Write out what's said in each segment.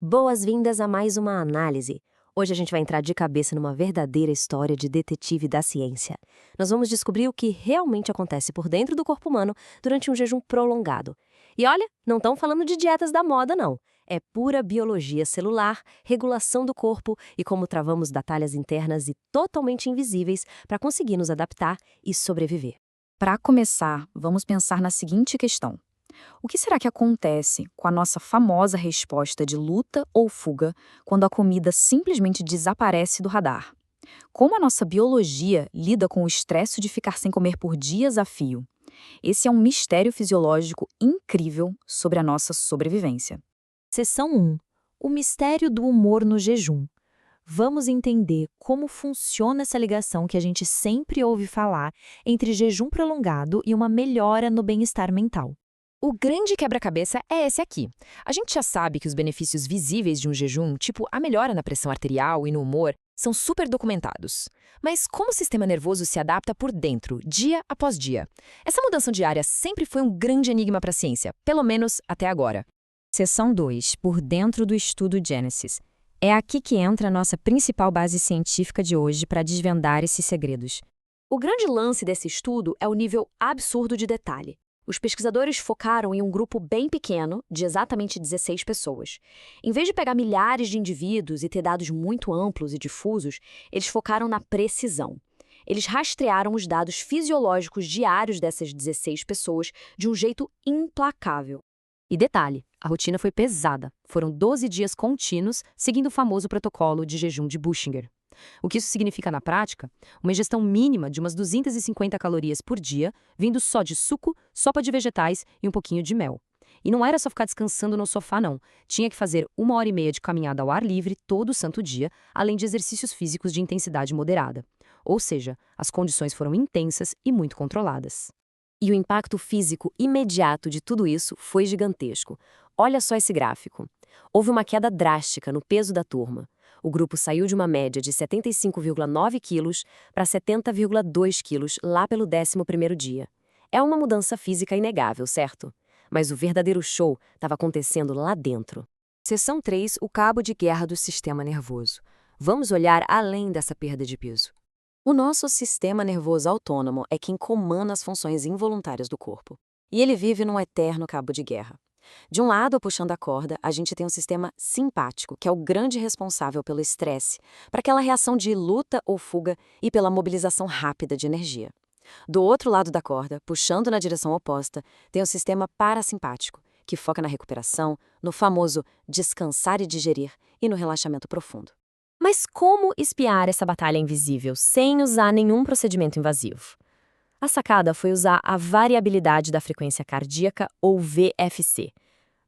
Boas-vindas a mais uma análise. Hoje a gente vai entrar de cabeça numa verdadeira história de detetive da ciência. Nós vamos descobrir o que realmente acontece por dentro do corpo humano durante um jejum prolongado. E olha, não estão falando de dietas da moda, não. É pura biologia celular, regulação do corpo e como travamos batalhas internas e totalmente invisíveis para conseguir nos adaptar e sobreviver. Para começar, vamos pensar na seguinte questão: o que será que acontece com a nossa famosa resposta de luta ou fuga quando a comida simplesmente desaparece do radar? Como a nossa biologia lida com o estresse de ficar sem comer por dias a fio? Esse é um mistério fisiológico incrível sobre a nossa sobrevivência. Seção 1. O mistério do humor no jejum. Vamos entender como funciona essa ligação que a gente sempre ouve falar entre jejum prolongado e uma melhora no bem-estar mental. O grande quebra-cabeça é esse aqui. A gente já sabe que os benefícios visíveis de um jejum, tipo a melhora na pressão arterial e no humor, são super documentados. Mas como o sistema nervoso se adapta por dentro, dia após dia? Essa mudança diária sempre foi um grande enigma para a ciência, pelo menos até agora. Seção 2. Por dentro do estudo Genesis. É aqui que entra a nossa principal base científica de hoje para desvendar esses segredos. O grande lance desse estudo é o nível absurdo de detalhe. Os pesquisadores focaram em um grupo bem pequeno, de exatamente 16 pessoas. Em vez de pegar milhares de indivíduos e ter dados muito amplos e difusos, eles focaram na precisão. Eles rastrearam os dados fisiológicos diários dessas 16 pessoas de um jeito implacável. E detalhe, a rotina foi pesada. Foram 12 dias contínuos, seguindo o famoso protocolo de jejum de Buchinger. O que isso significa na prática? Uma ingestão mínima de umas 250 calorias por dia, vindo só de suco, sopa de vegetais e um pouquinho de mel. E não era só ficar descansando no sofá, não. Tinha que fazer 1h30 de caminhada ao ar livre todo santo dia, além de exercícios físicos de intensidade moderada. Ou seja, as condições foram intensas e muito controladas. E o impacto físico imediato de tudo isso foi gigantesco. Olha só esse gráfico. Houve uma queda drástica no peso da turma. O grupo saiu de uma média de 75,9 quilos para 70,2 quilos lá pelo 11º dia. É uma mudança física inegável, certo? Mas o verdadeiro show estava acontecendo lá dentro. Seção 3. O cabo de guerra do sistema nervoso. Vamos olhar além dessa perda de peso. O nosso sistema nervoso autônomo é quem comanda as funções involuntárias do corpo. E ele vive num eterno cabo de guerra. De um lado, puxando a corda, a gente tem um sistema simpático, que é o grande responsável pelo estresse, para aquela reação de luta ou fuga e pela mobilização rápida de energia. Do outro lado da corda, puxando na direção oposta, tem o sistema parasimpático, que foca na recuperação, no famoso descansar e digerir e no relaxamento profundo. Mas como espiar essa batalha invisível sem usar nenhum procedimento invasivo? A sacada foi usar a variabilidade da frequência cardíaca, ou VFC.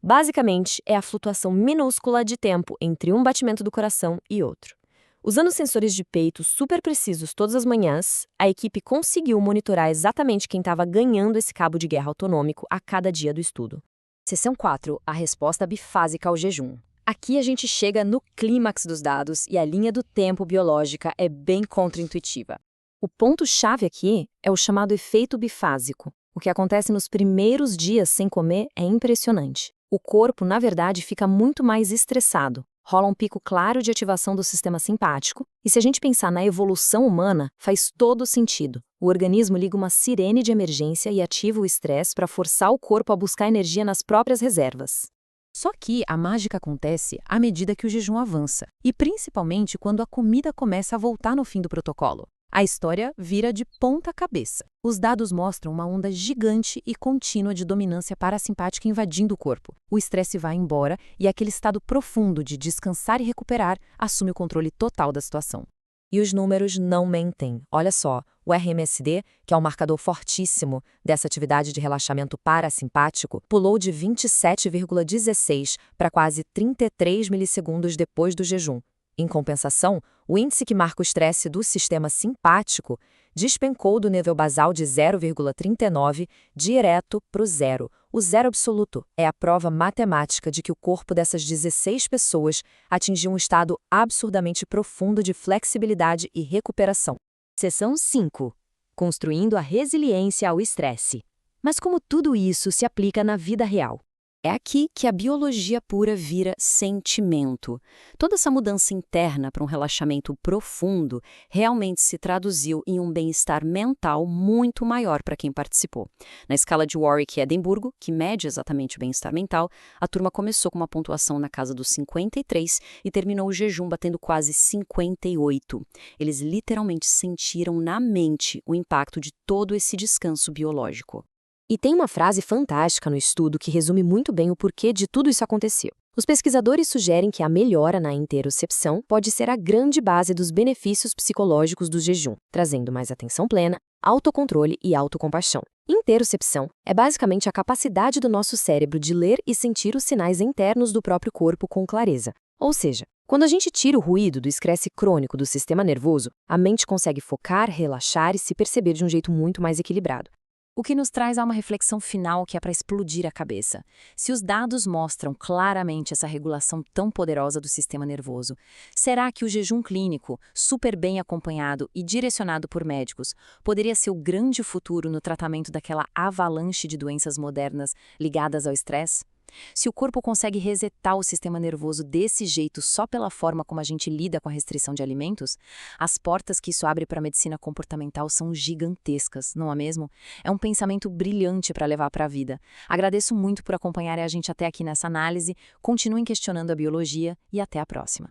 Basicamente, é a flutuação minúscula de tempo entre um batimento do coração e outro. Usando sensores de peito super precisos todas as manhãs, a equipe conseguiu monitorar exatamente quem estava ganhando esse cabo de guerra autonômico a cada dia do estudo. Seção 4. A resposta bifásica ao jejum. Aqui a gente chega no clímax dos dados e a linha do tempo biológica é bem contraintuitiva. O ponto-chave aqui é o chamado efeito bifásico. O que acontece nos primeiros dias sem comer é impressionante. O corpo, na verdade, fica muito mais estressado. Rola um pico claro de ativação do sistema simpático, e se a gente pensar na evolução humana, faz todo sentido. O organismo liga uma sirene de emergência e ativa o estresse para forçar o corpo a buscar energia nas próprias reservas. Só que a mágica acontece à medida que o jejum avança, e principalmente quando a comida começa a voltar no fim do protocolo. A história vira de ponta cabeça. Os dados mostram uma onda gigante e contínua de dominância parasimpática invadindo o corpo. O estresse vai embora e aquele estado profundo de descansar e recuperar assume o controle total da situação. E os números não mentem. Olha só, o RMSD, que é um marcador fortíssimo dessa atividade de relaxamento parasimpático, pulou de 27,16 para quase 33 milissegundos depois do jejum. Em compensação, o índice que marca o estresse do sistema simpático despencou do nível basal de 0,39 direto para o zero. O zero absoluto é a prova matemática de que o corpo dessas 16 pessoas atingiu um estado absurdamente profundo de flexibilidade e recuperação. Seção 5. Construindo a resiliência ao estresse. Mas como tudo isso se aplica na vida real? É aqui que a biologia pura vira sentimento. Toda essa mudança interna para um relaxamento profundo realmente se traduziu em um bem-estar mental muito maior para quem participou. Na escala de Warwick e Edimburgo, que mede exatamente o bem-estar mental, a turma começou com uma pontuação na casa dos 53 e terminou o jejum batendo quase 58. Eles literalmente sentiram na mente o impacto de todo esse descanso biológico. E tem uma frase fantástica no estudo que resume muito bem o porquê de tudo isso aconteceu. Os pesquisadores sugerem que a melhora na interocepção pode ser a grande base dos benefícios psicológicos do jejum, trazendo mais atenção plena, autocontrole e autocompaixão. Interocepção é basicamente a capacidade do nosso cérebro de ler e sentir os sinais internos do próprio corpo com clareza. Ou seja, quando a gente tira o ruído do estresse crônico do sistema nervoso, a mente consegue focar, relaxar e se perceber de um jeito muito mais equilibrado. O que nos traz a uma reflexão final que é para explodir a cabeça. Se os dados mostram claramente essa regulação tão poderosa do sistema nervoso, será que o jejum clínico, super bem acompanhado e direcionado por médicos, poderia ser o grande futuro no tratamento daquela avalanche de doenças modernas ligadas ao estresse? Se o corpo consegue resetar o sistema nervoso desse jeito só pela forma como a gente lida com a restrição de alimentos, as portas que isso abre para a medicina comportamental são gigantescas, não é mesmo? É um pensamento brilhante para levar para a vida. Agradeço muito por acompanharem a gente até aqui nessa análise, continuem questionando a biologia e até a próxima.